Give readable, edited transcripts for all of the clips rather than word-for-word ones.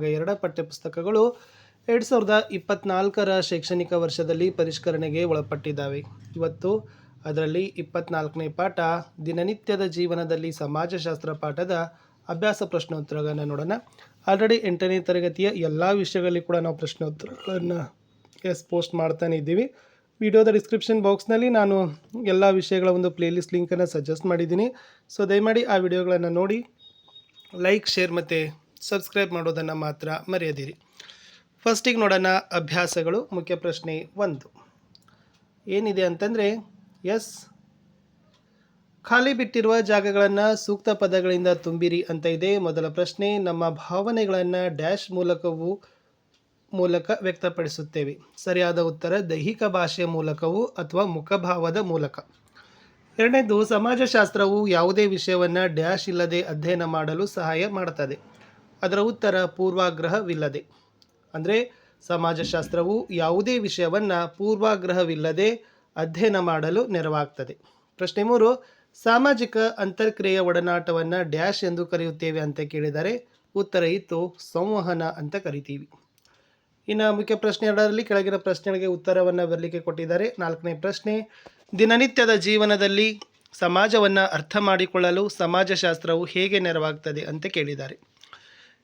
2 ಪಠ್ಯಪುಸ್ತಕಗಳು 2024ರ ಶೈಕ್ಷಣಿಕ ವರ್ಷದಲ್ಲಿ ಪರಿಷ್ಕರಣೆಗೆ ಒಳಪಟ್ಟಿದ್ದಾವೆ. ಇವತ್ತು ಅದರಲ್ಲಿ 24ನೇ ಪಾಠ ದಿನನಿತ್ಯದ ಜೀವನದಲ್ಲಿ ಸಮಾಜಶಾಸ್ತ್ರ ಪಾಠದ ಅಭ್ಯಾಸ ಪ್ರಶ್ನೋತ್ತರಗಳನ್ನು ನೋಡೋಣ. ಆಲ್ರೆಡಿ 8ನೇ ತರಗತಿಯ ಎಲ್ಲ ವಿಷಯಗಳಲ್ಲಿ ಕೂಡ ನಾವು ಪ್ರಶ್ನೋತ್ತರಗಳನ್ನು ಪೋಸ್ಟ್ ಮಾಡ್ತಾನೆ ಇದ್ದೀವಿ. ವಿಡಿಯೋದ ಡಿಸ್ಕ್ರಿಪ್ಷನ್ ಬಾಕ್ಸ್ನಲ್ಲಿ ನಾನು ಎಲ್ಲ ವಿಷಯಗಳ ಒಂದು ಪ್ಲೇಲಿಸ್ಟ್ ಲಿಂಕನ್ನು ಸಜೆಸ್ಟ್ ಮಾಡಿದ್ದೀನಿ. ಸೊ ದಯಮಾಡಿ ಆ ವಿಡಿಯೋಗಳನ್ನು ನೋಡಿ ಲೈಕ್, ಶೇರ್ ಮತ್ತು ಸಬ್ಸ್ಕ್ರೈಬ್ ಮಾಡೋದನ್ನು ಮಾತ್ರ ಮರೆಯದಿರಿ. ಫಸ್ಟಿಗೆ ನೋಡೋಣ ಅಭ್ಯಾಸಗಳು. ಮುಖ್ಯ ಪ್ರಶ್ನೆ 1 ಏನಿದೆ ಅಂತಂದರೆ, ಖಾಲಿ ಬಿಟ್ಟಿರುವ ಜಾಗಗಳನ್ನು ಸೂಕ್ತ ಪದಗಳಿಂದ ತುಂಬಿರಿ ಅಂತ ಇದೆ. ಮೊದಲ ಪ್ರಶ್ನೆ, ನಮ್ಮ ಭಾವನೆಗಳನ್ನು ಡ್ಯಾಶ್ ಮೂಲಕ ವ್ಯಕ್ತಪಡಿಸುತ್ತೇವೆ. ಸರಿಯಾದ ಉತ್ತರ ದೈಹಿಕ ಭಾಷೆಯ ಮೂಲಕವೂ ಅಥವಾ ಮುಖಭಾವದ ಮೂಲಕ. ಎರಡನೇದು, ಸಮಾಜಶಾಸ್ತ್ರವು ಯಾವುದೇ ವಿಷಯವನ್ನು ಡ್ಯಾಶ್ ಇಲ್ಲದೆ ಅಧ್ಯಯನ ಮಾಡಲು ಸಹಾಯ ಮಾಡುತ್ತದೆ. ಅದರ ಉತ್ತರ ಪೂರ್ವಾಗ್ರಹವಿಲ್ಲದೆ. ಅಂದರೆ ಸಮಾಜಶಾಸ್ತ್ರವು ಯಾವುದೇ ವಿಷಯವನ್ನು ಪೂರ್ವಾಗ್ರಹವಿಲ್ಲದೆ ಅಧ್ಯಯನ ಮಾಡಲು ನೆರವಾಗ್ತದೆ. ಪ್ರಶ್ನೆ 3, ಸಾಮಾಜಿಕ ಅಂತರ್ಕ್ರಿಯೆಯ ಒಡನಾಟವನ್ನು ಡ್ಯಾಶ್ ಎಂದು ಕರೆಯುತ್ತೇವೆ ಅಂತ ಕೇಳಿದರೆ ಉತ್ತರ ಇತ್ತು ಸಂವಹನ ಅಂತ ಕರಿತೀವಿ. ಇನ್ನು ಮುಖ್ಯ ಪ್ರಶ್ನೆ 2ರಲ್ಲಿ ಕೆಳಗಿನ ಪ್ರಶ್ನೆಗಳಿಗೆ ಉತ್ತರವನ್ನು ಬರಲಿಕ್ಕೆ ಕೊಟ್ಟಿದ್ದಾರೆ. 4ನೇ ಪ್ರಶ್ನೆ, ದಿನನಿತ್ಯದ ಜೀವನದಲ್ಲಿ ಸಮಾಜವನ್ನು ಅರ್ಥ ಮಾಡಿಕೊಳ್ಳಲು ಸಮಾಜಶಾಸ್ತ್ರವು ಹೇಗೆ ನೆರವಾಗ್ತದೆ ಅಂತ ಕೇಳಿದ್ದಾರೆ.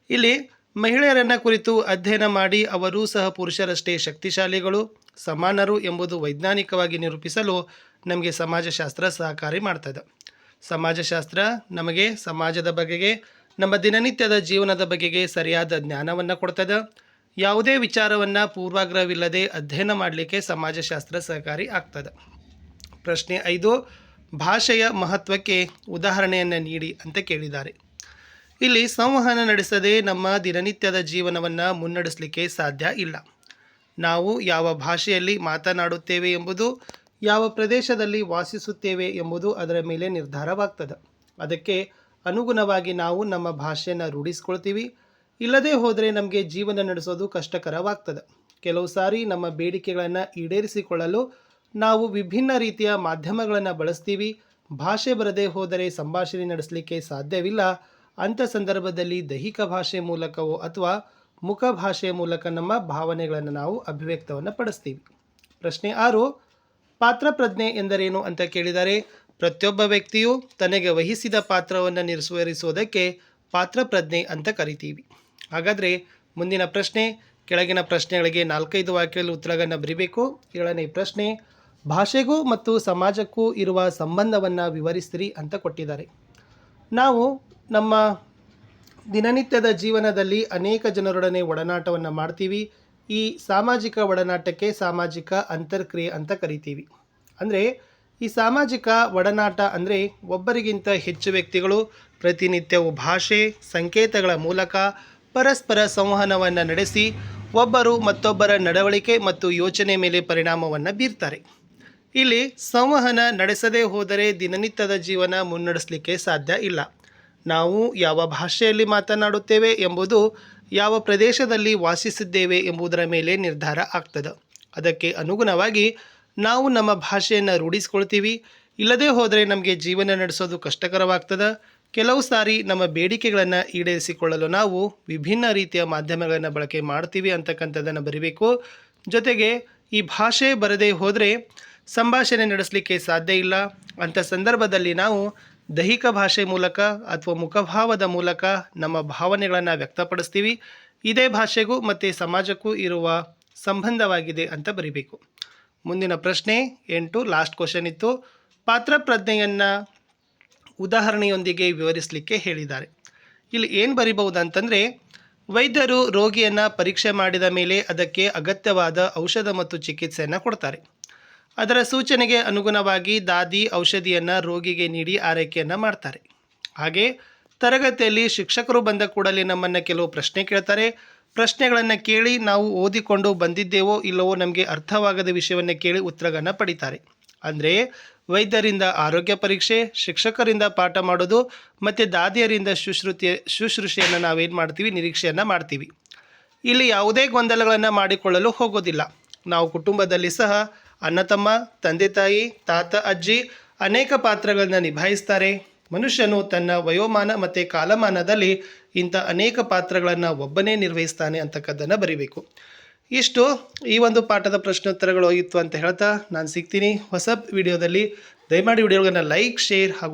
ಇಲ್ಲಿ ಮಹಿಳೆಯರನ್ನು ಕುರಿತು ಅಧ್ಯಯನ ಮಾಡಿ ಅವರೂ ಸಹ ಪುರುಷರಷ್ಟೇ ಶಕ್ತಿಶಾಲಿಗಳು, ಸಮಾನರು ಎಂಬುದು ವೈಜ್ಞಾನಿಕವಾಗಿ ನಿರೂಪಿಸಲು ನಮಗೆ ಸಮಾಜಶಾಸ್ತ್ರ ಸಹಕಾರಿ ಮಾಡ್ತದೆ. ಸಮಾಜಶಾಸ್ತ್ರ ನಮಗೆ ಸಮಾಜದ ಬಗೆಗೆ, ನಮ್ಮ ದಿನನಿತ್ಯದ ಜೀವನದ ಬಗೆಗೆ ಸರಿಯಾದ ಜ್ಞಾನವನ್ನು ಕೊಡ್ತದೆ. ಯಾವುದೇ ವಿಚಾರವನ್ನು ಪೂರ್ವಾಗ್ರಹವಿಲ್ಲದೆ ಅಧ್ಯಯನ ಮಾಡಲಿಕ್ಕೆ ಸಮಾಜಶಾಸ್ತ್ರ ಸಹಕಾರಿ ಆಗ್ತದೆ. ಪ್ರಶ್ನೆ 5, ಭಾಷೆಯ ಮಹತ್ವಕ್ಕೆ ಉದಾಹರಣೆಯನ್ನು ನೀಡಿ ಅಂತ ಕೇಳಿದ್ದಾರೆ. ಇಲ್ಲಿ ಸಂವಹನ ನಡೆಸದೆ ನಮ್ಮ ದಿನನಿತ್ಯದ ಜೀವನವನ್ನು ಮುನ್ನಡೆಸಲಿಕ್ಕೆ ಸಾಧ್ಯ ಇಲ್ಲ. ನಾವು ಯಾವ ಭಾಷೆಯಲ್ಲಿ ಮಾತನಾಡುತ್ತೇವೆ ಎಂಬುದು, ಯಾವ ಪ್ರದೇಶದಲ್ಲಿ ವಾಸಿಸುತ್ತೇವೆ ಎಂಬುದು ಅದರ ಮೇಲೆ ನಿರ್ಧಾರವಾಗ್ತದೆ. ಅದಕ್ಕೆ ಅನುಗುಣವಾಗಿ ನಾವು ನಮ್ಮ ಭಾಷೆಯನ್ನು ರೂಢಿಸ್ಕೊಳ್ತೀವಿ. ಇಲ್ಲದೇ ಹೋದರೆ ನಮಗೆ ಜೀವನ ನಡೆಸೋದು ಕಷ್ಟಕರವಾಗ್ತದೆ. ಕೆಲವು ಸಾರಿ ನಮ್ಮ ಬೇಡಿಕೆಗಳನ್ನು ಈಡೇರಿಸಿಕೊಳ್ಳಲು ನಾವು ವಿಭಿನ್ನ ರೀತಿಯ ಮಾಧ್ಯಮಗಳನ್ನು ಬಳಸ್ತೀವಿ. ಭಾಷೆ ಬರದೇ ಹೋದರೆ ಸಂಭಾಷಣೆ ನಡೆಸಲಿಕ್ಕೆ ಸಾಧ್ಯವಿಲ್ಲ. ಅಂಥ ಸಂದರ್ಭದಲ್ಲಿ ದೈಹಿಕ ಭಾಷೆ ಮೂಲಕವೋ ಅಥವಾ ಮುಖ ಭಾಷೆಯ ಮೂಲಕ ನಮ್ಮ ಭಾವನೆಗಳನ್ನು ನಾವು ಅಭಿವ್ಯಕ್ತವನ್ನು ಪಡಿಸ್ತೀವಿ. ಪ್ರಶ್ನೆ 6, ಪಾತ್ರ ಪ್ರಜ್ಞೆ ಎಂದರೇನು ಅಂತ ಕೇಳಿದ್ದಾರೆ. ಪ್ರತಿಯೊಬ್ಬ ವ್ಯಕ್ತಿಯು ತನಗೆ ವಹಿಸಿದ ಪಾತ್ರವನ್ನು ನಿರ್ವಹಿಸುವುದಕ್ಕೆ ಪಾತ್ರ ಪ್ರಜ್ಞೆ ಅಂತ ಕರಿತೀವಿ. ಹಾಗಾದರೆ ಮುಂದಿನ ಪ್ರಶ್ನೆ, ಕೆಳಗಿನ ಪ್ರಶ್ನೆಗಳಿಗೆ 4-5 ವಾಕ್ಯದಲ್ಲಿ ಉತ್ತರಗಳನ್ನು ಬರೀಬೇಕು. 7ನೇ ಪ್ರಶ್ನೆ, ಭಾಷೆಗೂ ಮತ್ತು ಸಮಾಜಕ್ಕೂ ಇರುವ ಸಂಬಂಧವನ್ನು ವಿವರಿಸಿರಿ ಅಂತ ಕೊಟ್ಟಿದ್ದಾರೆ. ನಾವು ನಮ್ಮ ದಿನನಿತ್ಯದ ಜೀವನದಲ್ಲಿ ಅನೇಕ ಜನರೊಡನೆ ಒಡನಾಟವನ್ನು ಮಾಡ್ತೀವಿ. ಈ ಸಾಮಾಜಿಕ ಒಡನಾಟಕ್ಕೆ ಸಾಮಾಜಿಕ ಅಂತರ್ಕ್ರಿಯೆ ಅಂತ ಕರಿತೀವಿ. ಅಂದರೆ ಈ ಸಾಮಾಜಿಕ ಒಡನಾಟ ಅಂದರೆ ಒಬ್ಬರಿಗಿಂತ ಹೆಚ್ಚು ವ್ಯಕ್ತಿಗಳು ಪ್ರತಿನಿತ್ಯವೂ ಭಾಷೆ, ಸಂಕೇತಗಳ ಮೂಲಕ ಪರಸ್ಪರ ಸಂವಹನವನ್ನು ನಡೆಸಿ ಒಬ್ಬರು ಮತ್ತೊಬ್ಬರ ನಡವಳಿಕೆ ಮತ್ತು ಯೋಚನೆ ಮೇಲೆ ಪರಿಣಾಮವನ್ನು ಬೀರ್ತಾರೆ. ಇಲ್ಲಿ ಸಂವಹನ ನಡೆಸದೇ ಹೋದರೆ ದಿನನಿತ್ಯದ ಜೀವನ ಮುನ್ನಡೆಸಲಿಕ್ಕೆ ಸಾಧ್ಯ ಇಲ್ಲ. ನಾವು ಯಾವ ಭಾಷೆಯಲ್ಲಿ ಮಾತನಾಡುತ್ತೇವೆ ಎಂಬುದು ಯಾವ ಪ್ರದೇಶದಲ್ಲಿ ವಾಸಿಸಿದ್ದೇವೆ ಎಂಬುದರ ಮೇಲೆ ನಿರ್ಧಾರ ಆಗ್ತದೆ. ಅದಕ್ಕೆ ಅನುಗುಣವಾಗಿ ನಾವು ನಮ್ಮ ಭಾಷೆಯನ್ನು ರೂಢಿಸ್ಕೊಳ್ತೀವಿ. ಇಲ್ಲದೇ ಹೋದರೆ ನಮಗೆ ಜೀವನ ನಡೆಸೋದು ಕಷ್ಟಕರವಾಗ್ತದೆ. ಕೆಲವು ಸಾರಿ ನಮ್ಮ ಬೇಡಿಕೆಗಳನ್ನು ಈಡೇರಿಸಿಕೊಳ್ಳಲು ನಾವು ವಿಭಿನ್ನ ರೀತಿಯ ಮಾಧ್ಯಮಗಳನ್ನು ಬಳಕೆ ಮಾಡ್ತೀವಿ ಅಂತಕ್ಕಂಥದ್ದನ್ನು ಬರೀಬೇಕು. ಜೊತೆಗೆ ಈ ಭಾಷೆ ಬರದೇ ಹೋದರೆ ಸಂಭಾಷಣೆ ನಡೆಸಲಿಕ್ಕೆ ಸಾಧ್ಯ ಇಲ್ಲ. ಅಂಥ ಸಂದರ್ಭದಲ್ಲಿ ನಾವು ದೈಹಿಕ ಭಾಷೆ ಮೂಲಕ ಅಥವಾ ಮುಖಭಾವದ ಮೂಲಕ ನಮ್ಮ ಭಾವನೆಗಳನ್ನು ವ್ಯಕ್ತಪಡಿಸ್ತೀವಿ. ಇದೇ ಭಾಷೆಗೂ ಮತ್ತು ಸಮಾಜಕ್ಕೂ ಇರುವ ಸಂಬಂಧವಾಗಿದೆ ಅಂತ ಬರೀಬೇಕು. ಮುಂದಿನ ಪ್ರಶ್ನೆ 8, ಲಾಸ್ಟ್ ಕ್ವಶನ್ ಇತ್ತು. ಪಾತ್ರ ಪ್ರಜ್ಞೆಯನ್ನು ಉದಾಹರಣೆಯೊಂದಿಗೆ ವಿವರಿಸಲಿಕ್ಕೆ ಹೇಳಿದ್ದಾರೆ. ಇಲ್ಲಿ ಏನು ಬರಿಬಹುದು ಅಂತಂದರೆ, ವೈದ್ಯರು ರೋಗಿಯನ್ನು ಪರೀಕ್ಷೆ ಮಾಡಿದ ಮೇಲೆ ಅದಕ್ಕೆ ಅಗತ್ಯವಾದ ಔಷಧ ಮತ್ತು ಚಿಕಿತ್ಸೆಯನ್ನು ಕೊಡ್ತಾರೆ. ಅದರ ಸೂಚನೆಗೆ ಅನುಗುಣವಾಗಿ ದಾದಿ ಔಷಧಿಯನ್ನು ರೋಗಿಗೆ ನೀಡಿ ಆರೈಕೆಯನ್ನು ಮಾಡ್ತಾರೆ. ಹಾಗೆ ತರಗತಿಯಲ್ಲಿ ಶಿಕ್ಷಕರು ಬಂದ ಕೂಡಲೇ ನಮ್ಮನ್ನು ಕೆಲವು ಪ್ರಶ್ನೆ ಕೇಳ್ತಾರೆ. ಪ್ರಶ್ನೆಗಳನ್ನು ಕೇಳಿ ನಾವು ಓದಿಕೊಂಡು ಬಂದಿದ್ದೇವೋ ಇಲ್ಲವೋ ನಮಗೆ ಅರ್ಥವಾಗದ ವಿಷಯವನ್ನು ಕೇಳಿ ಉತ್ತರಗಳನ್ನು ಪಡಿತಾರೆ. ಅಂದರೆ ವೈದ್ಯರಿಂದ ಆರೋಗ್ಯ ಪರೀಕ್ಷೆ, ಶಿಕ್ಷಕರಿಂದ ಪಾಠ ಮಾಡೋದು ಮತ್ತು ದಾದಿಯರಿಂದ ಶುಶ್ರೂಷೆಯನ್ನು ನಾವೇನು ಮಾಡ್ತೀವಿ, ನಿರೀಕ್ಷೆಯನ್ನು ಮಾಡ್ತೀವಿ. ಇಲ್ಲಿ ಯಾವುದೇ ಗೊಂದಲಗಳನ್ನು ಮಾಡಿಕೊಳ್ಳಲು ಹೋಗೋದಿಲ್ಲ. ನಾವು ಕುಟುಂಬದಲ್ಲಿ ಸಹ ಅಣ್ಣ ತಮ್ಮ, ತಂದೆ ತಾಯಿ, ತಾತ ಅಜ್ಜಿ ಅನೇಕ ಪಾತ್ರಗಳನ್ನು ನಿಭಾಯಿಸ್ತಾರೆ. ಮನುಷ್ಯನು ತನ್ನ ವಯೋಮಾನ ಮತ್ತು ಕಾಲಮಾನದಲ್ಲಿ ಇಂಥ ಅನೇಕ ಪಾತ್ರಗಳನ್ನು ಒಬ್ಬನೇ ನಿರ್ವಹಿಸ್ತಾನೆ ಅಂತಕ್ಕದ್ದನ್ನು ಬರಿಬೇಕು. ಇಷ್ಟು ಈ ಒಂದು ಪಾಠದ ಪ್ರಶ್ನೋತ್ತರಗಳು ಇತ್ತು ಅಂತ ಹೇಳ್ತಾ ನಾನು ಸಿಗ್ತೀನಿ ಹೊಸ ವಿಡಿಯೋದಲ್ಲಿ. ದಯಮಾಡಿ ವಿಡಿಯೋಗಳನ್ನು ಲೈಕ್, ಶೇರ್ ಹಾಗೂ